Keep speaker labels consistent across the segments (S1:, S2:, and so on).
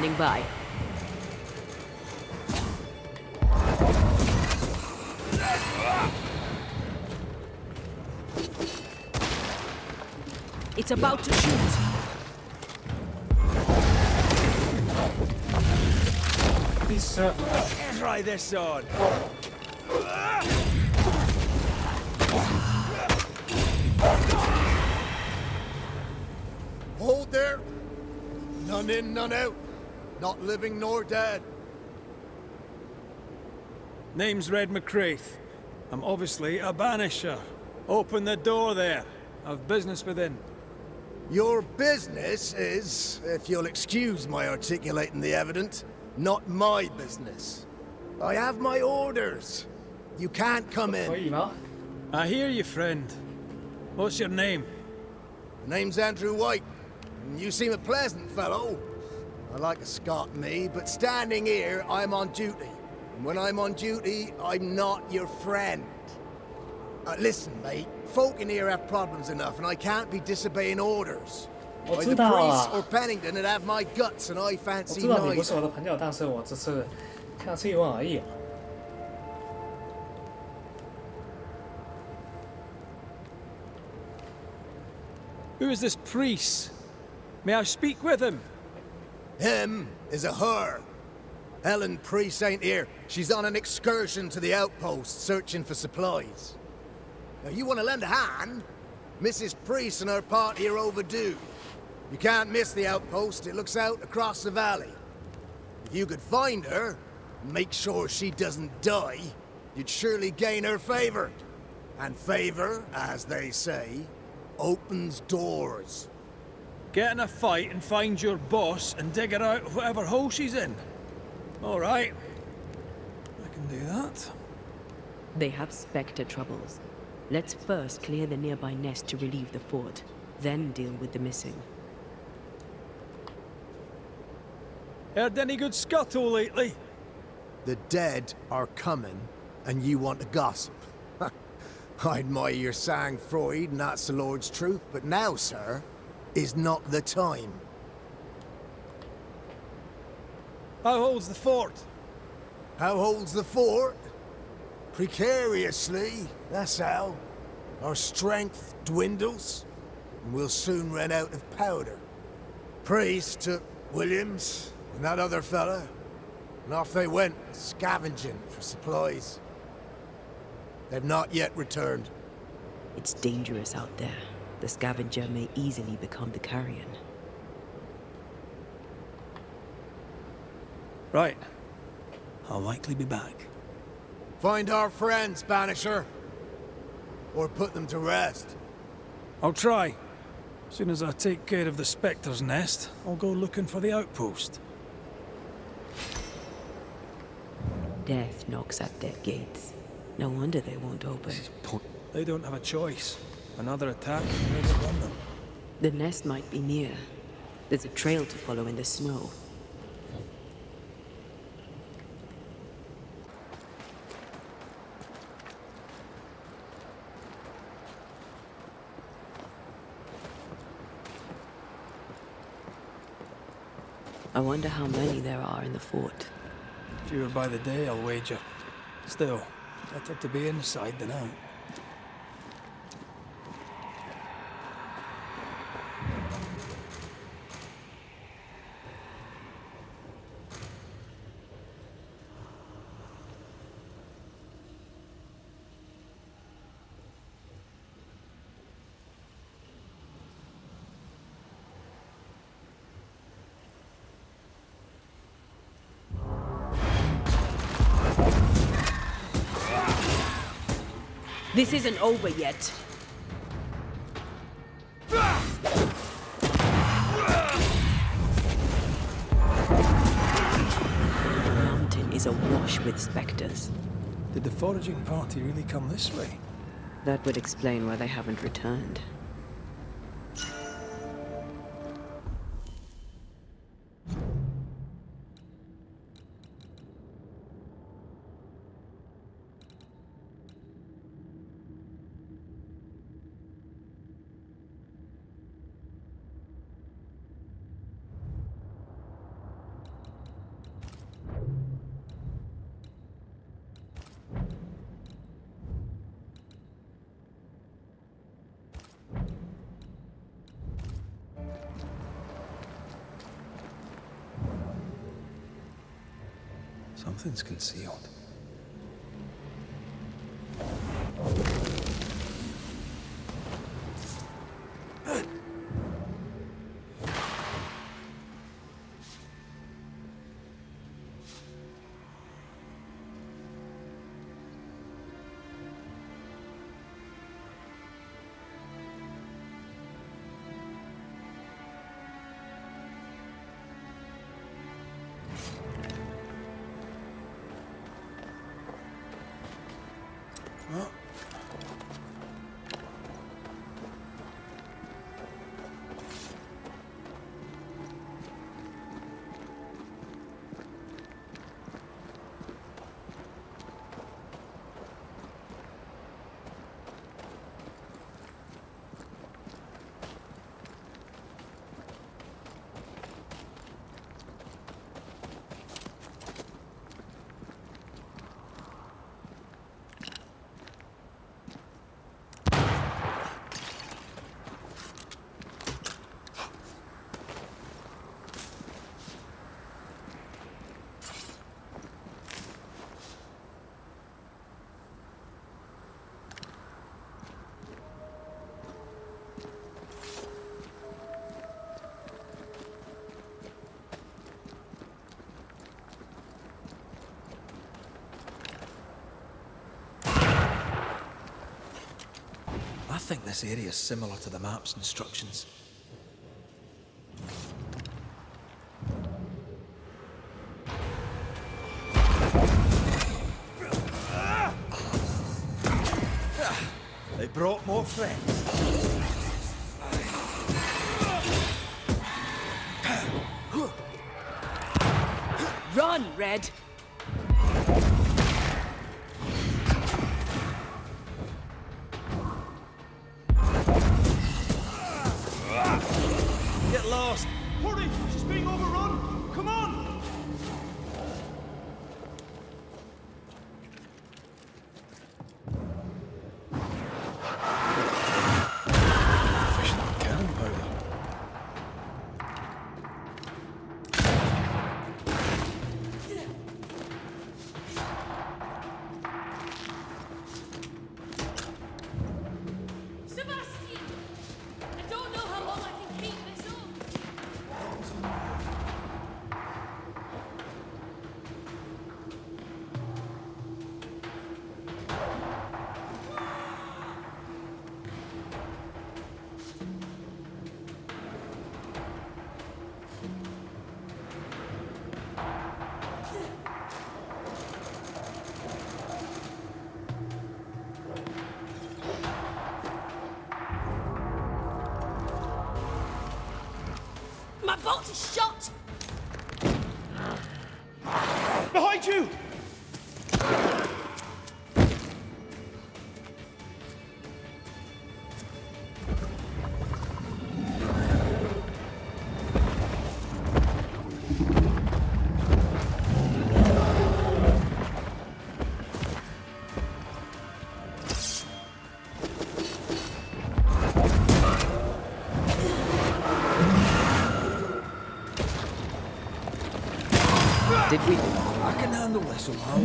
S1: standing by. It's about to shoot.
S2: This,
S3: Try this on.
S4: Hold there. None in, none out. Not living nor dead.
S3: Name's Red McCraith. I'm obviously a banisher. Open the door there. I've business within.
S4: Your business is, if you'll excuse my articulating the evident, not my business. I have my orders. You can't come
S2: 可
S4: in.
S2: 以吗？
S3: I hear you, friend. What's your name?
S4: Name's Andrew White. You seem a pleasant fellow. I like a Scot, me, but standing here, I'm on duty. And when I'm on duty, I'm not your friend. Listen, mate. Folk in here have problems enough, and I can't be disobeying orders.
S2: 我
S4: Either
S2: 知道
S4: Priest
S2: 啊，
S4: or Pennington would have my guts, and I
S2: 我
S4: fancy
S2: 知道你不是
S4: neither.
S2: 我的朋友，但是我只是看到这一问而已啊。
S3: Who is this priest? May I speak with him?
S4: Him is a her. Helen Priest ain't here. She's on an excursion to the outpost, searching for supplies. Now, you want to lend a hand? Mrs. Priest and her party are overdue. You can't miss the outpost. It looks out across the valley. If you could find her, and make sure she doesn't die, you'd surely gain her favor. And favor, as they say, opens doors.
S3: Get in a fight and find your boss and dig her out of whatever hole she's in. All right. I can do that.
S1: They have Spectre troubles. Let's first clear the nearby nest to relieve the fort, then deal with the missing.
S3: Heard any good scuttle lately?
S4: The dead are coming, and you want to gossip. I admire your sang-froid, and that's the Lord's truth, but now, sir, is not the time.
S3: How holds the fort?
S4: How holds the fort? Precariously, that's how. Our strength dwindles, and we'll soon run out of powder. Priest took Williams and that other fella, and off they went, scavenging for supplies. They've not yet returned.
S1: It's dangerous out there. The scavenger may easily become the carrion.
S3: Right. I'll likely be back.
S4: Find our friends, Banisher. Or put them to rest.
S3: I'll try. As soon as I take care of the Spectre's nest, I'll go looking for the outpost.
S1: Death knocks at their gates. No wonder they won't open.
S3: They don't have a choice. Another attack and they'll overrun them.
S1: The nest might be near. There's a trail to follow in the snow. I wonder how many there are in the fort.
S3: Fewer by the day, I'll wager. Still, better to be inside than out.
S1: This isn't over yet. The mountain is awash with specters.
S3: Did the foraging party really come this way?
S1: That would explain why they haven't returned.
S3: Something's concealed. I think this area is similar to the map's instructions. They brought more friends.
S1: Run, Red!
S3: Get lost!
S5: Hurry! She's being overrun! Come on!
S3: Efficient cannon powder.
S6: Sebastian! I don't know how long I can keep this up. My boat is shot!
S5: Behind you!
S1: Did we?
S3: I can handle this somehow.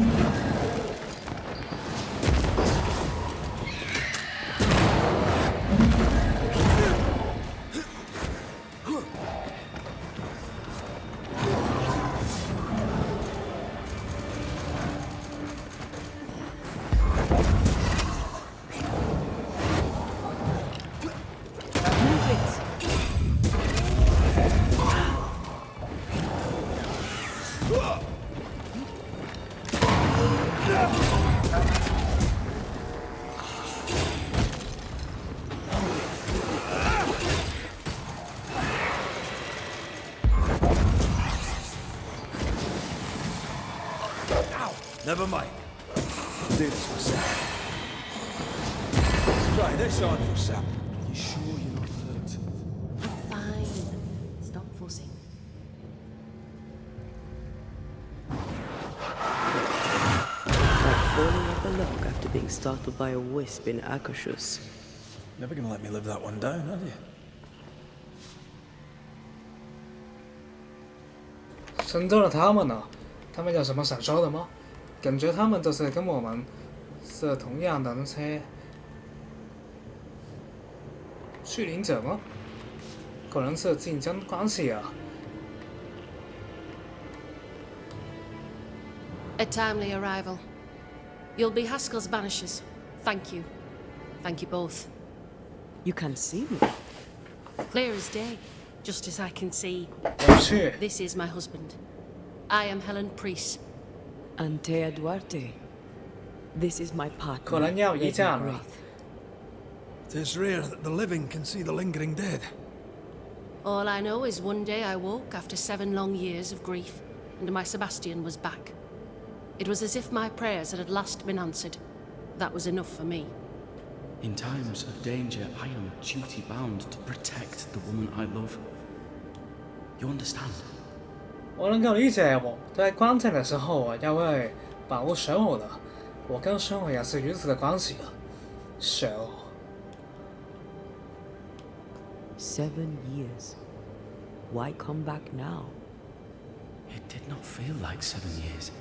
S1: Move it!
S3: Never mind. Do this for Sam. Try this on for Sam.
S5: You sure you're not hurt?
S6: Fine. Stop fussing.
S1: Like falling off a log after being startled by a wisp in Akashus.
S3: Never gonna let me live that one down, are you?
S2: 深圳的他们呢，他们有什么想说的吗？感觉他们都是跟我们是同样的那些去领者吗？可能是竞争关系啊。
S6: A timely arrival. You'll be Haskell's Banishers. Thank you. Thank you both.
S1: You can see me.
S6: Clear as day, just as I can see.
S2: 我去，
S6: This is my husband. I am Helen Priest.
S1: Antea Duarte. This is my partner.
S2: 可能要一架
S1: Lady
S2: 了。
S1: Wraith.
S3: It's rare that the living can see the lingering dead.
S6: All I know is one day I woke after 7 long years of grief, and my Sebastian was back. It was as if my prayers had at last been answered. That was enough for me.
S5: In times of danger, I am duty-bound to protect the woman I love. You understand?
S2: 我能够理解我在关键的时候我要为保护神偶的，我跟神偶也是如此的关系啊。神偶，
S1: 7 years. Why come back now?
S5: It did not feel like 7 years.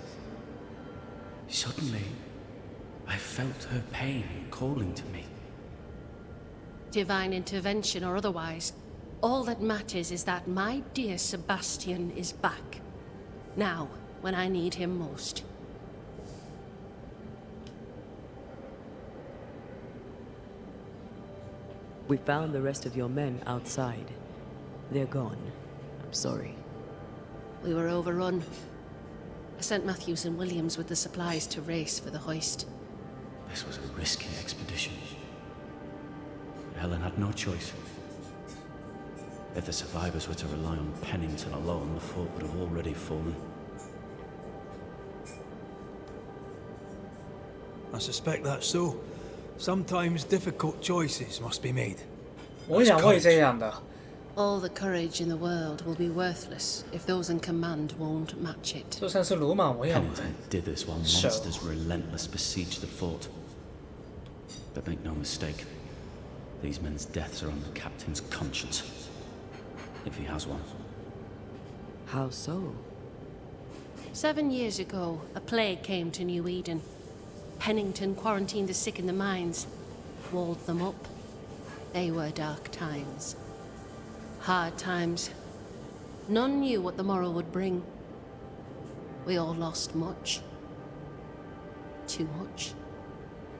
S5: Suddenly, I felt her pain calling to me.
S6: Divine intervention or otherwise, all that matters is that my dear Sebastian is back. Now, when I need him most.
S1: We found the rest of your men outside. They're gone. I'm sorry.
S6: We were overrun. I sent Matthews and Williams with the supplies to race for the hoist.
S5: This was a risky expedition. But Helen had no choice. If the survivors were to rely on Pennington alone, the fort would have already fallen.
S3: I suspect that's so. Sometimes difficult choices must be made.
S2: 我也会这样的。
S6: All the courage in the world will be worthless if those in command won't match it.
S2: 就像是鲁莽我一样的。
S5: Pennington did this while
S2: So-
S5: monsters relentless besieged the fort. But make no mistake, these men's deaths are on the captain's conscience. If he has one.
S1: How so?
S6: 7 years ago, a plague came to New Eden. Pennington quarantined the sick in the mines, walled them up. They were dark times. Hard times. None knew what the morrow would bring. We all lost much. Too much.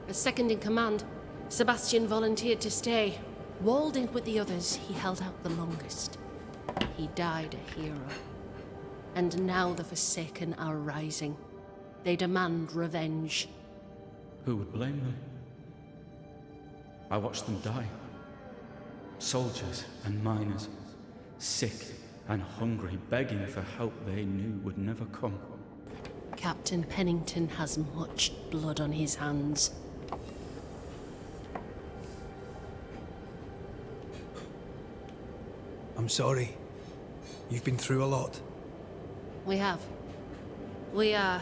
S6: As second in command, Sebastian volunteered to stay. Walled in with the others, he held out the longest. He died a hero. And now the Forsaken are rising. They demand revenge.
S5: Who would blame them? I watched them die. Soldiers and miners, sick and hungry, begging for help they knew would never come.
S6: Captain Pennington has much blood on his hands.
S3: I'm sorry. You've been through a lot.
S6: We have. We are,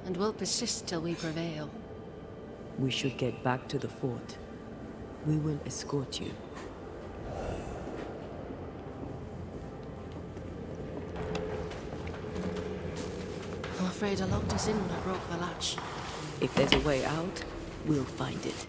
S6: and will persist till we prevail.
S1: We should get back to the fort. We will escort you.
S6: I'm afraid I locked us in when I broke the latch.
S1: If there's a way out, we'll find it.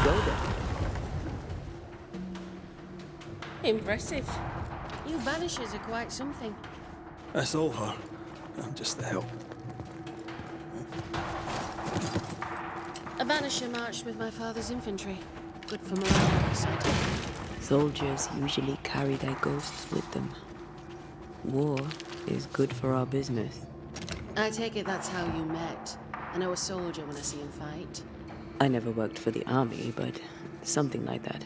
S1: Go then.
S6: Impressive. You Banishers are quite something.
S3: That's all her. I'm just the help.
S6: A Banisher marched with my father's infantry. Good for morale, he said.
S1: Soldiers usually carry their ghosts with them. War is good for our business.
S6: I take it that's how you met. I know a soldier when I see him fight.
S1: I never worked for the army, but something like that.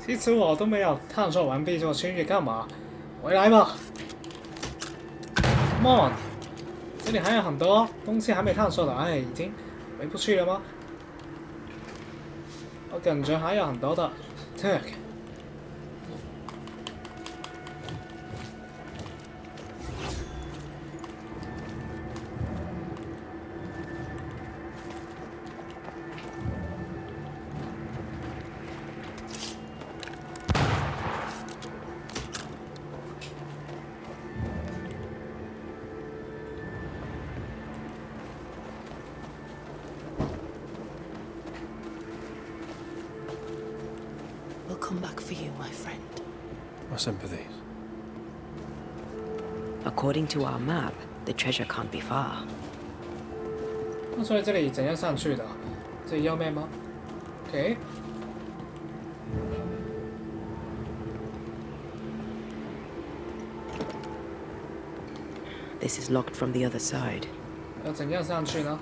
S2: 其实我都没有探索完毕这个区域，干嘛？回来吧 ！Come on， 这里还有很多东西还没探索的，哎，已经回不去了吗？我感觉还有很多的 tag。We'll
S6: come back for you, my friend.
S3: My sympathies.
S1: According to our map, the treasure can't be far.
S2: 那所以这里怎样上去的？这里右面吗 ？OK。This
S1: is locked from the other side.
S2: 要怎样上去呢？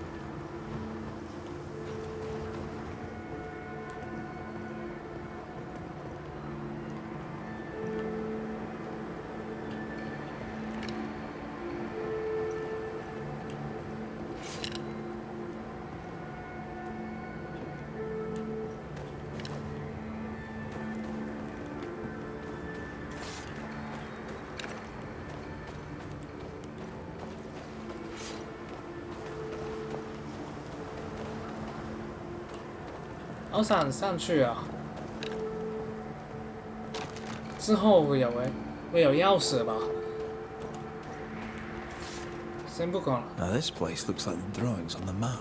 S2: 好想上去啊！之后会有钥匙吧？先不管了。
S3: Now this place looks like the drawings on the map.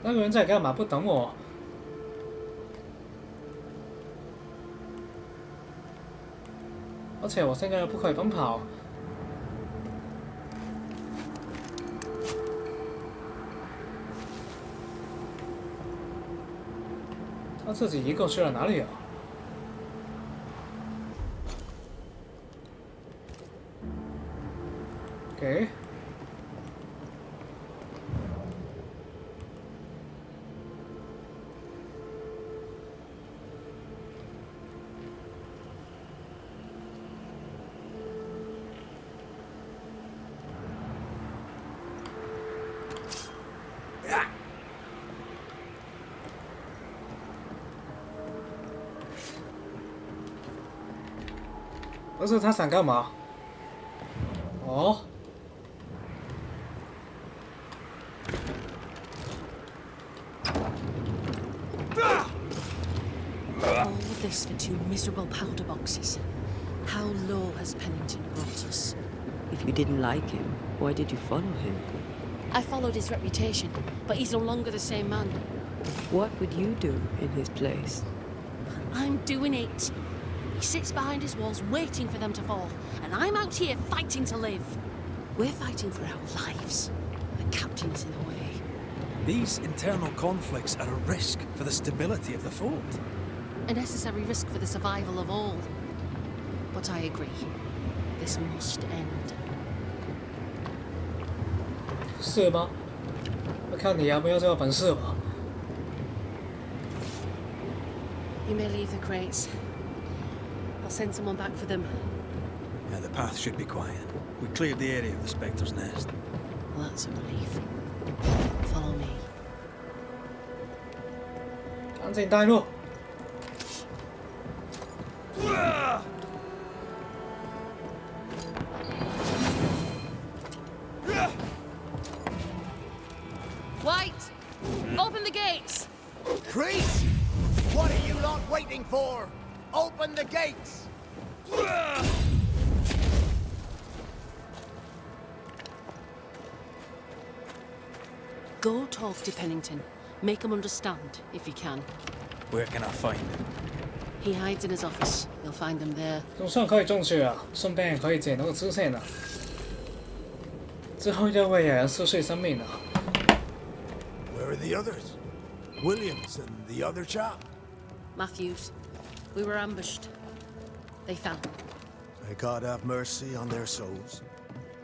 S2: 那个人在干嘛？不等我？而且我现在又不可以奔跑。 他自己一个去了哪里啊？给。不是他想干嘛？哦。
S6: All this for 2 miserable powder boxes. How low has Pennington brought us?
S1: If you didn't like him, why did you follow him?
S6: I followed his reputation, but he's no longer the same man.
S1: What would you do in his place?
S6: I'm doing it. He sits behind his walls waiting for them to fall, and I'm out here fighting to live. We're fighting for our lives. The captain is in the way.
S3: These internal conflicts are a risk for the stability of the fort.
S6: A necessary risk for the survival of all. But I agree. This must end.
S2: 是吗？我看你有没有这个本事吧。
S6: You may leave the crates. I'll send someone back for them.
S3: Yeah, the path should be quiet. We cleared the area of the Spectre's nest.
S6: Well, that's a relief. Follow me.
S2: 赶紧带路。
S6: White! Open the gates!
S4: Priest! What are you lot waiting for? Open the gates!
S6: Go talk to Pennington. Make him understand, if you can.
S3: Where can I find him?
S6: He hides in his office. You'll find him there.
S2: 总算可以中去了，顺便可以捡那个支线了。之后就会有人失去生命了。
S4: Where are the others? Williams and the other chap?
S6: Matthews. We were ambushed. They fell.
S4: May God have mercy on their souls.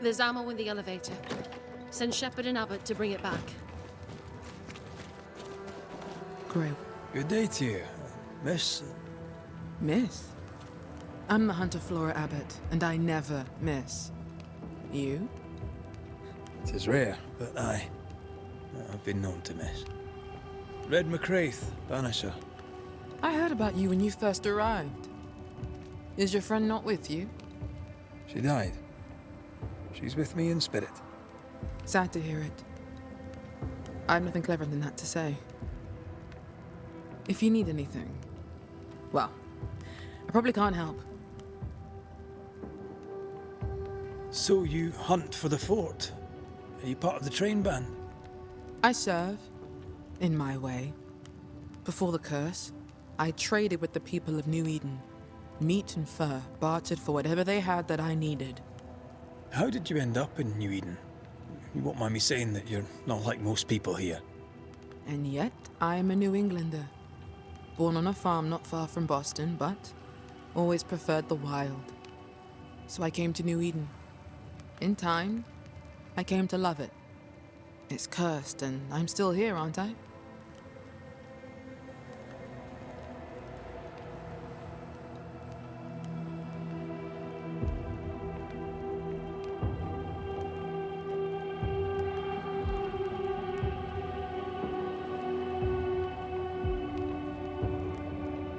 S6: There's ammo in the elevator. Send Shepherd and Abbott to bring it back.
S7: Great.
S3: Good day to you, miss.
S7: Miss? I'm the Hunter Flora Abbott, and I never miss. You?
S3: It is rare, but I've been known to miss. Red McCraith, Banisher.
S7: I heard about you when you first arrived. Is your friend not with you?
S3: She died. She's with me in spirit.
S7: Sad to hear it. I have nothing cleverer than that to say. If you need anything, well, I probably can't help.
S3: So you hunt for the fort? Are you part of the train band?
S7: I serve, in my way. Before the curse, I traded with the people of New Eden. Meat and fur, bartered for whatever they had that I needed.
S3: How did you end up in New Eden? You won't mind me saying that you're not like most people here.
S7: And yet, I am a New Englander. Born on a farm not far from Boston, but always preferred the wild. So I came to New Eden. In time, I came to love it. It's cursed, and I'm still here, aren't I?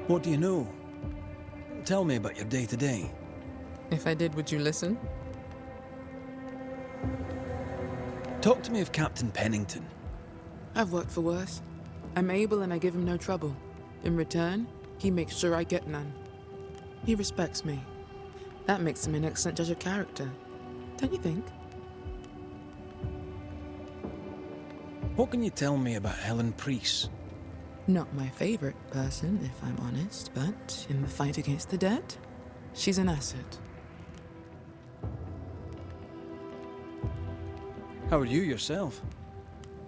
S3: What do you know? Tell me about your day-to-day.
S7: If I did, would you listen?
S3: Talk to me of Captain Pennington.
S7: I've worked for worse. I'm able and I give him no trouble. In return, he makes sure I get none. He respects me. That makes him an excellent judge of character. Don't you think?
S3: What can you tell me about Helen Priest?
S7: Not my favorite person, if I'm honest, but in the fight against the dead, she's an asset.
S3: How are you yourself?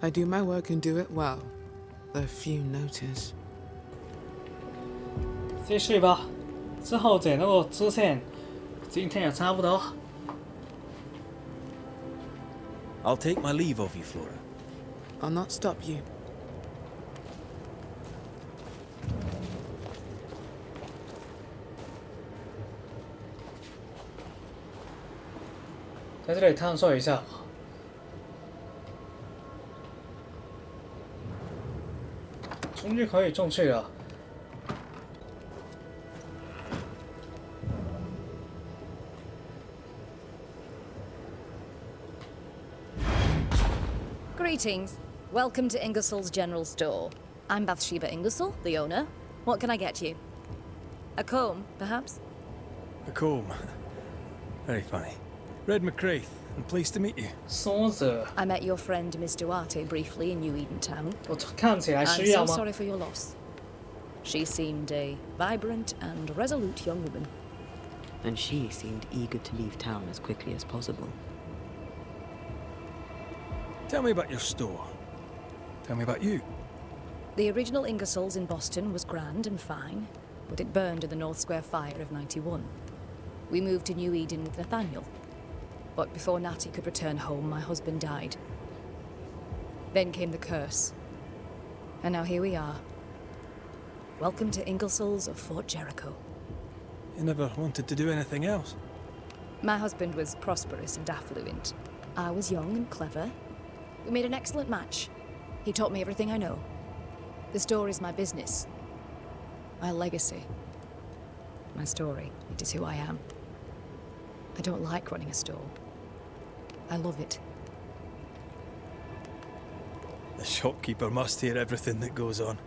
S7: I do my work and do it well, though few notice.
S2: 继续吧，之後就係嗰個支線，今天也差不多。
S3: I'll take my leave of you, Flora.
S7: I'll not stop you.
S2: 在这里探索一下吧。终于可以进去了。
S8: Greetings. Welcome to Ingersoll's General Store. I'm Bathsheba Ingersoll, the owner. What can I get you? A comb, perhaps?
S3: A comb. Very funny. Red McCraith, and pleased to meet you.
S2: 梳子，
S8: I met your friend Miss Duarte briefly in New Eden Town.
S2: 我看起来
S8: I'm
S2: 需要
S8: so
S2: 吗？
S8: sorry for your loss. She seemed a vibrant and resolute young woman.
S1: And she seemed eager to leave town as quickly as possible.
S3: Tell me about your store. Tell me about you.
S8: The original Ingersoll's in Boston was grand and fine, but it burned in the North Square fire of '91. We moved to New Eden with Nathaniel. But before Natty could return home, my husband died. Then came the curse. And now here we are. Welcome to Ingersoll's of Fort Jericho.
S3: You never wanted to do anything else.
S8: My husband was prosperous and affluent. I was young and clever. We made an excellent match. He taught me everything I know. The store is my business. My legacy. My story. It is who I am. I don't like running a store. I love it.
S3: The shopkeeper must hear everything that goes on.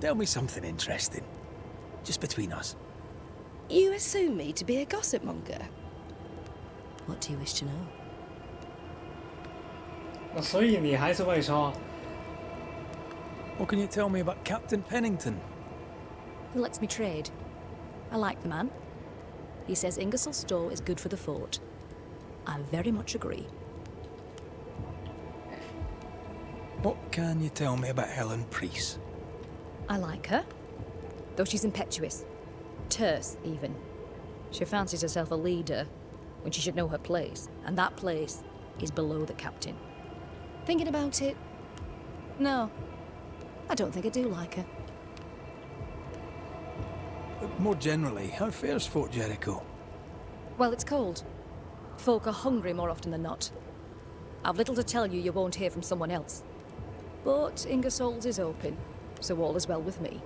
S3: Tell me something interesting. Just between us.
S9: You assume me to be a gossip monger?
S1: What do you wish to know?
S2: 所以你还是会说，
S3: What can you tell me about Captain Pennington?
S8: He lets me trade. I like the man. He says Ingersoll's store is good for the fort. I very much agree.
S3: What can you tell me about Helen Priest?
S8: I like her, though she's impetuous. Terse, even. She fancies herself a leader when she should know her place, and that place is below the captain. Thinking about it, no, I don't think I do like her.
S3: More generally, how fares Fort Jericho?
S8: Well, it's cold. Folk are hungry more often than not. I've little to tell you won't hear from someone else. But Ingersoll's is open, so all is well with me.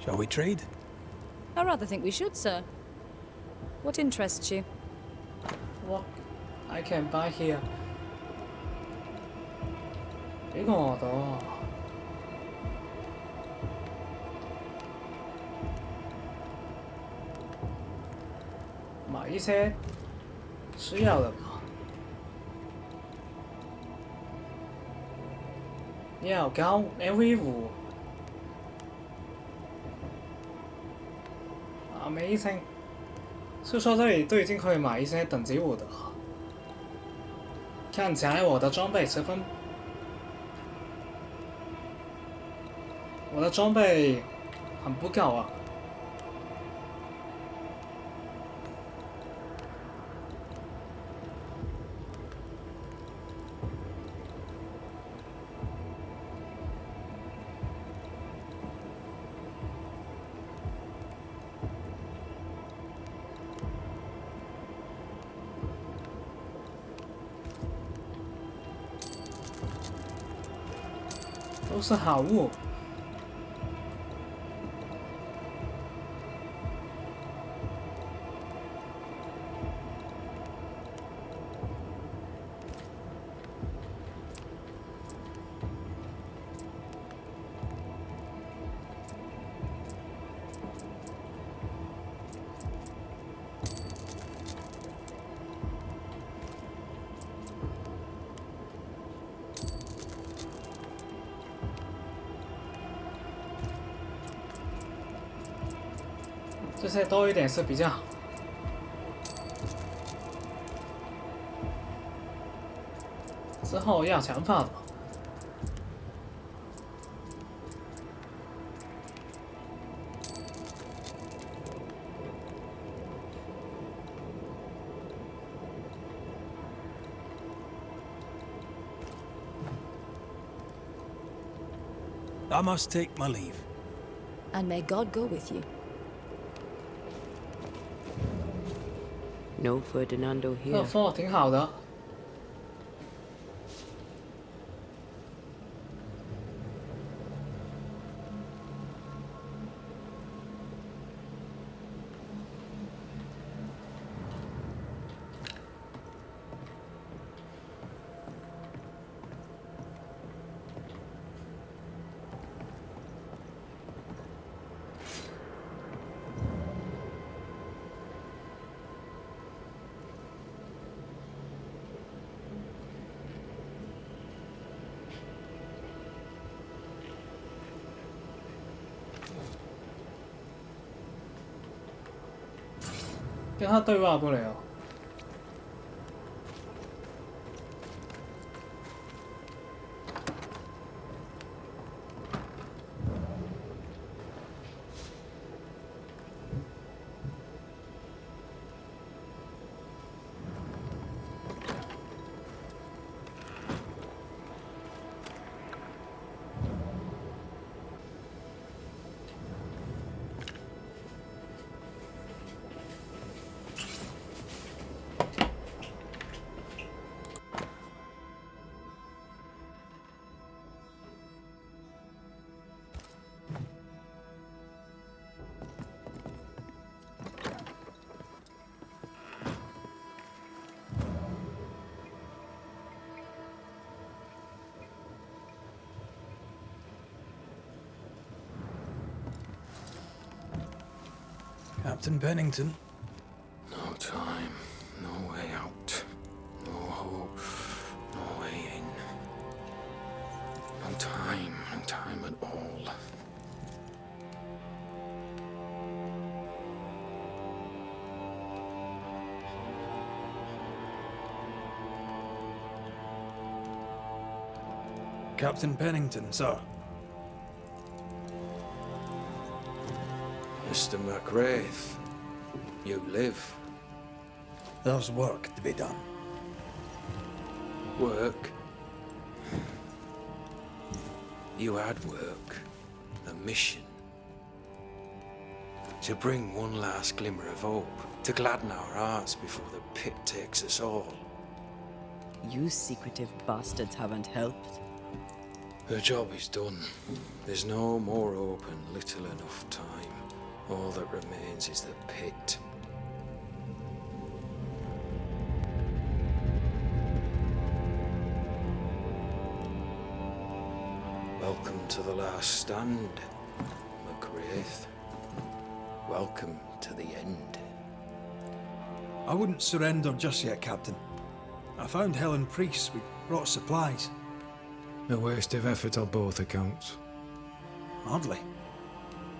S3: Shall we trade?
S8: I rather think we should, sir. What interests you?
S2: What I can buy here？ 呢個我度。买一些吃药的吧。药膏 MV 5。Amazing。是说这里都已经可以买一些等级5的了。看起来我的装备很不够啊。都是好物。这些多一点是比较好。之后要强化的。
S3: I must take my leave.
S8: And may God go with you.
S1: No Ferdinando
S2: 这
S1: here.
S2: 货挺好的。跟他对话不了。
S3: Captain Pennington.
S5: No time, no way out. No hope, no way in. No time at all.
S3: Captain Pennington, sir.
S5: Mr. McWraith.
S10: You live.
S3: There's work to be done.
S10: Work? You had work. A mission. To bring one last glimmer of hope. To gladden our hearts before the pit takes us all.
S1: You secretive bastards haven't helped.
S10: The job is done. There's no more hope and little enough time. All that remains is the pit. Welcome to the last stand, McGrath. Welcome to the end.
S3: I wouldn't surrender just yet, Captain. I found Helen Priest. We brought supplies.
S10: A waste of effort on both accounts.
S3: Hardly.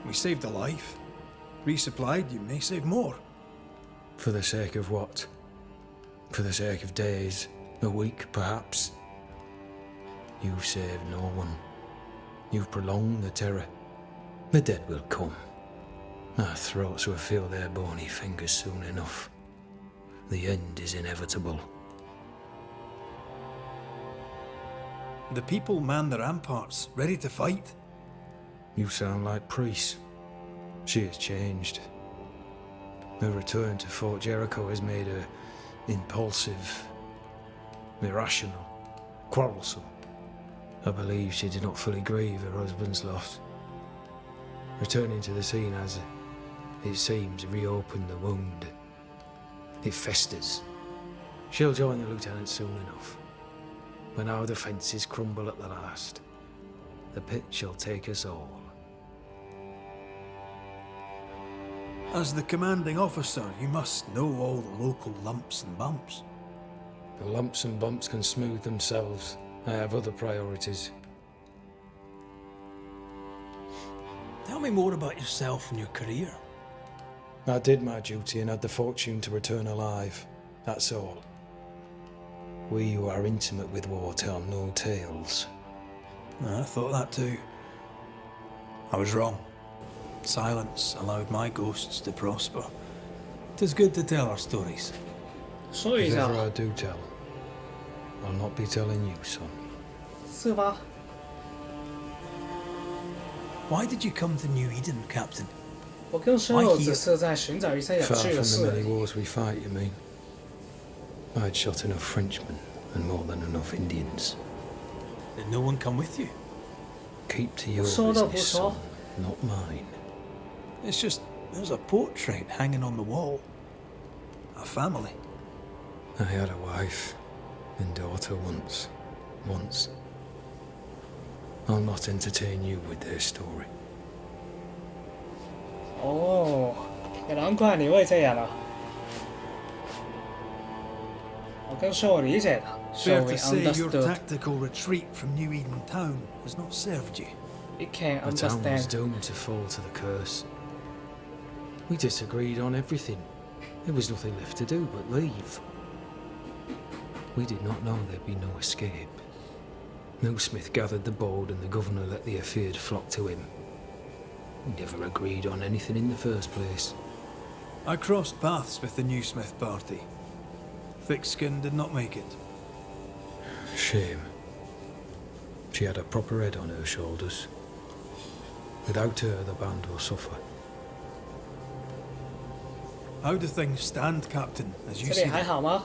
S3: We saved a life. Resupplied, you may save more.
S10: For the sake of what? For the sake of days, a week perhaps? You've saved no one. You've prolonged the terror. The dead will come. Our throats will feel their bony fingers soon enough. The end is inevitable.
S3: The people man the ramparts, ready to fight.
S10: You sound like Priest. She has changed. Her return to Fort Jericho has made her impulsive, irrational, quarrelsome. I believe she did not fully grieve her husband's loss. Returning to the scene has, it seems, reopened the wound. It festers. She'll join the lieutenant soon enough. When our defences crumble at the last, the pit shall take us all.
S3: As the commanding officer, you must know all the local lumps and bumps.
S10: The lumps and bumps can smooth themselves. I have other priorities.
S3: Tell me more about yourself and your career.
S10: I did my duty and had the fortune to return alive. That's all. We who are intimate with war tell no tales.
S3: I thought that too. I was wrong. Silence allowed my ghosts to prosper. 'Tis good to tell our stories.
S10: If ever I do tell, I'll not be telling you, son.
S2: 是吧？
S3: Why did you come to New Eden, Captain?
S2: 我跟Cheryl只是在寻找一些有
S10: Far
S2: 趣的
S10: from
S2: 事
S10: the
S2: 而
S10: many
S2: 已。
S10: wars we fight, you mean? I'd shot enough Frenchmen and more than enough Indians.
S3: Did no one come with you?
S10: Keep to your
S2: 说都不
S10: business,
S2: 说
S10: son, not mine.
S3: It's just, there's a portrait hanging on the wall. A family.
S10: I had a wife and daughter once. I'll not entertain you with their story.
S2: 哦，也难怪你会这样啊。我跟Cheryl理解的，so
S3: Fair
S2: we
S3: to say your
S2: understood.
S3: tactical retreat from New Eden Town has not served you.
S2: We can
S10: The town was
S2: understand.
S10: doomed to fall to the curse. We disagreed on everything. There was nothing left to do but leave. We did not know there'd be no escape. No Smith gathered the board and the governor let the affair flock to him. We never agreed on anything in the first place.
S3: I crossed paths with the new Smith party. Thick-Skin did not make it.
S10: Shame. She had a proper head on her shoulders. Without her, the band will suffer.
S3: How do things stand, Captain, as you
S2: 这
S3: see
S2: 里还
S3: them?
S2: 好吗？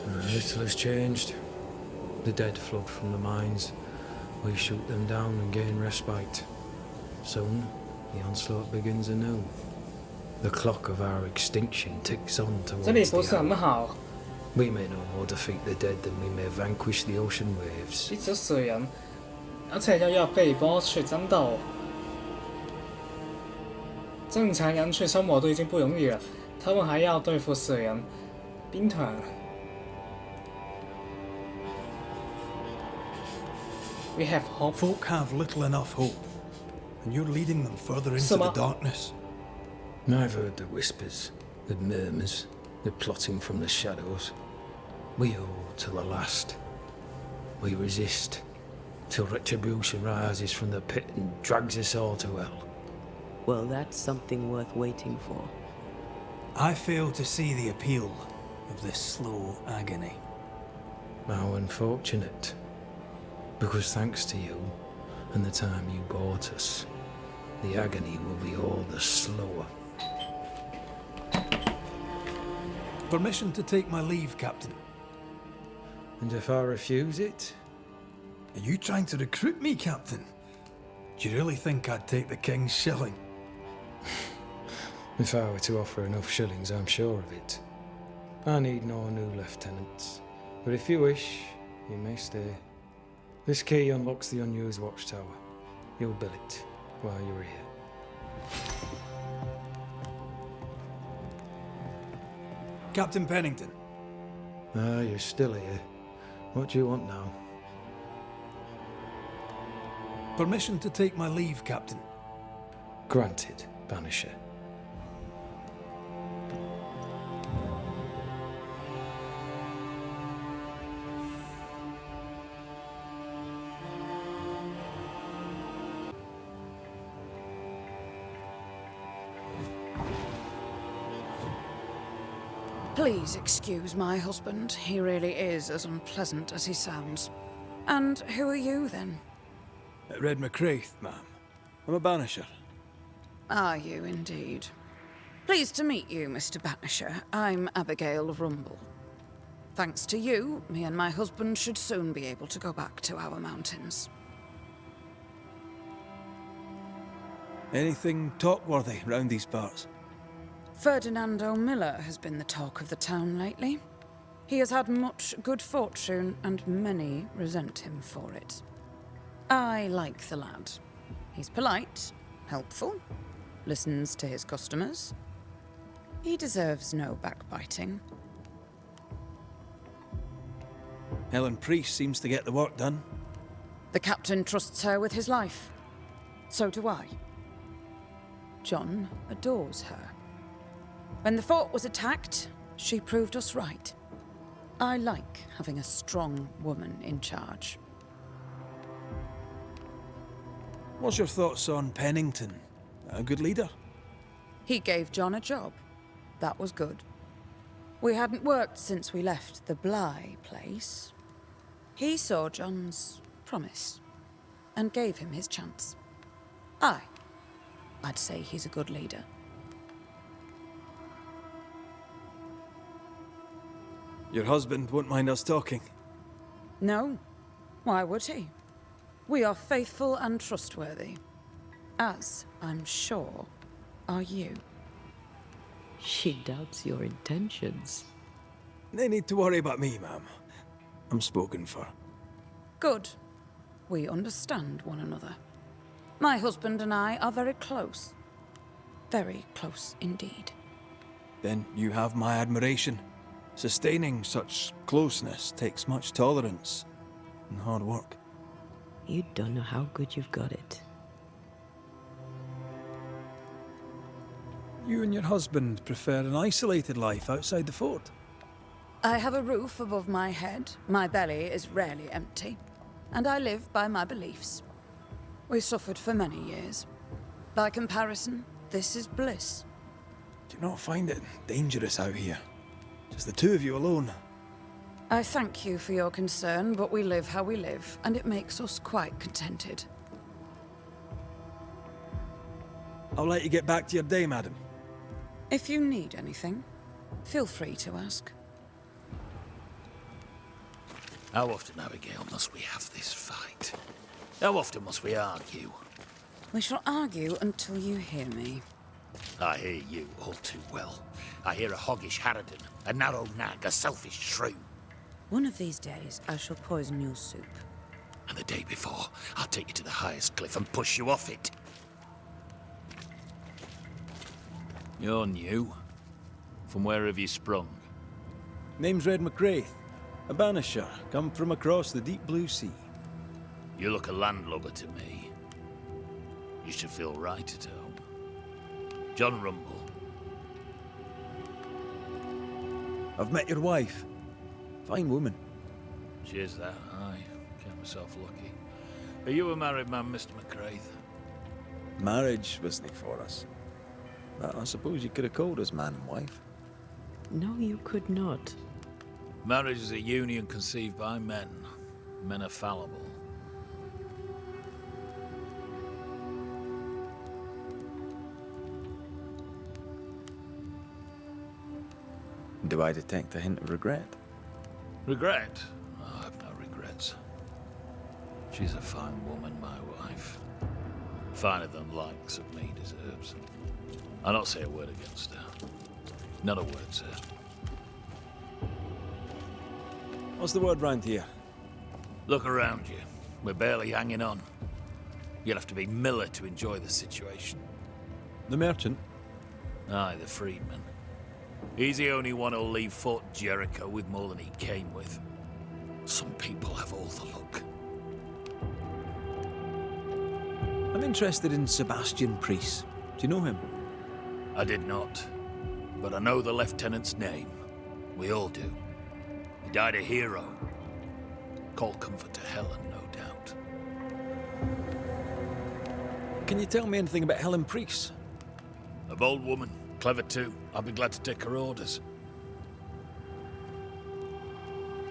S10: Little has changed. The dead flood from the mines. We shoot them down and gain respite. Soon, the onslaught begins anew. The clock of our extinction ticks on
S2: 这里
S10: towards
S2: 不
S10: the
S2: 是很
S10: hour.
S2: 好，
S10: We may no more defeat the dead than we may vanquish the ocean waves.
S2: 一直死人，而且又要被迫去争斗。正常人去生活都已经不容易了，他们还要对付死人，兵团。We have hope.
S3: Folk have little enough hope, and you're leading them further into the
S2: Summer.
S3: darkness.
S10: I've heard the whispers, the murmurs, the plotting from the shadows. We hold to the last. We resist, till retribution rises from the pit and drags us all to hell.
S1: Well, that's something worth waiting for.
S3: I fail to see the appeal of this slow agony.
S10: How unfortunate. Because thanks to you, and the time you bought us, the agony will be all the slower.
S3: Permission to take my leave, Captain.
S10: And if I refuse it?
S3: Are you trying to recruit me, Captain? Do you really think I'd take the King's shilling?
S10: If I were to offer enough shillings, I'm sure of it. I need no new lieutenants. But if you wish, you may stay. This key unlocks the unused watchtower. You'll bill it while you're here.
S3: Captain Pennington.
S10: Ah, you're still here. What do you want now?
S3: Permission to take my leave, Captain.
S10: Granted, Banisher.
S11: Please excuse my husband. He really is as unpleasant as he sounds. And who are you, then?
S3: Red McCraith, ma'am. I'm a banisher.
S11: Are you, indeed? Pleased to meet you, Mr. Banisher. I'm Abigail Rumble. Thanks to you, me and my husband should soon be able to go back to our mountains.
S3: Anything talk-worthy round these parts?
S11: Ferdinando Miller has been the talk of the town lately. He has had much good fortune, and many resent him for it. I like the lad. He's polite, helpful, listens to his customers. He deserves no backbiting.
S3: Helen Priest seems to get the work done.
S11: The captain trusts her with his life. So do I. John adores her. When the fort was attacked, she proved us right. I like having a strong woman in charge.
S3: What's your thoughts on Pennington? A good leader?
S11: He gave John a job. That was good. We hadn't worked since we left the Bly place. He saw John's promise and gave him his chance. I'd say he's a good leader.
S3: Your husband won't mind us talking.
S11: No. Why would he? We are faithful and trustworthy. As, I'm sure, are you.
S1: She doubts your intentions.
S3: No need to worry about me, ma'am. I'm spoken for.
S11: Good. We understand one another. My husband and I are very close. Very close indeed.
S3: Then you have my admiration. Sustaining such closeness takes much tolerance and hard work.
S1: You don't know how good you've got it.
S3: You and your husband prefer an isolated life outside the fort?
S11: I have a roof above my head, my belly is rarely empty, and I live by my beliefs. We suffered for many years. By comparison, this is bliss.
S3: Do you not find it dangerous out here? Just the two of you alone?
S11: I thank you for your concern, but we live how we live, and it makes us quite contented.
S3: I'll let you get back to your day, madam.
S11: If you need anything, feel free to ask.
S12: How often, Abigail, must we have this fight? How often must we argue?
S11: We shall argue until you hear me.
S12: I hear you all too well. I hear a hoggish harridan, a narrow nag, a selfish shrew.
S8: One of these days, I shall poison your soup.
S12: And the day before, I'll take you to the highest cliff and push you off it. You're new. From where have you sprung?
S3: Name's Red McCraith, a banisher, come from across the deep blue sea.
S12: You look a landlubber to me. You should feel right at home. John Rumble.
S3: I've met your wife. Fine woman.
S12: She is that, aye. Count myself lucky. Are you a married man, Mr. McCraith?
S3: Marriage wasn't for us. But I suppose you could have called us man and wife.
S1: No, you could not.
S12: Marriage is a union conceived by men. Men are fallible.
S3: Do I detect a hint of regret?
S12: Regret? Oh, I have no regrets. She's a fine woman, my wife. Finer than likes of me deserves. I'll not say a word against her. Not a word, sir.
S3: What's the word round here?
S12: Look around you. We're barely hanging on. You'll have to be Miller to enjoy the situation.
S3: The merchant?
S12: Aye, the freedman. He's the only one who'll leave Fort Jericho with more than he came with. Some people have all the luck.
S3: I'm interested in Sebastian Priest. Do you know him?
S12: I did not. But I know the lieutenant's name. We all do. He died a hero. Call comfort to Helen, no doubt.
S3: Can you tell me anything about Helen Priest?
S12: A bold woman. Clever too. I'll be glad to take her orders.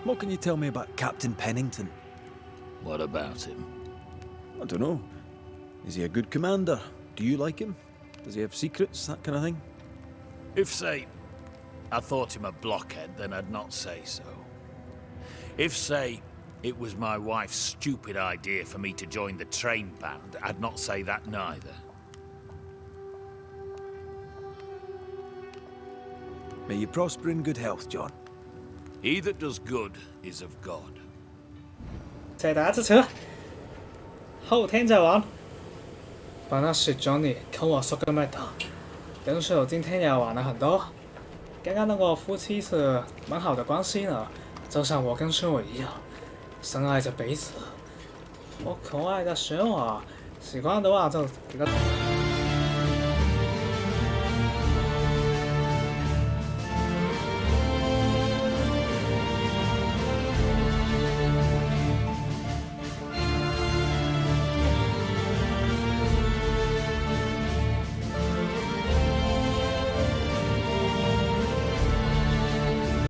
S3: What can you tell me about Captain Pennington?
S12: What about him?
S3: I don't know. Is he a good commander? Do you like him? Does he have secrets, that kind of thing?
S12: If, say, I thought him a blockhead, then I'd not say so. If, say, it was my wife's stupid idea for me to join the train band, I'd not say that neither.
S3: May you prosper in good health, John.
S12: He that does good is of God.
S2: 谢谢大家支持，后天再玩。本来是 Johnny 跟我说个麦的，但是我今天也玩了很多。刚刚那个夫妻是蛮好的关系呢，就像我跟Cheryl一样，深爱着彼此。我可爱的Cheryl啊，喜欢的话就给个。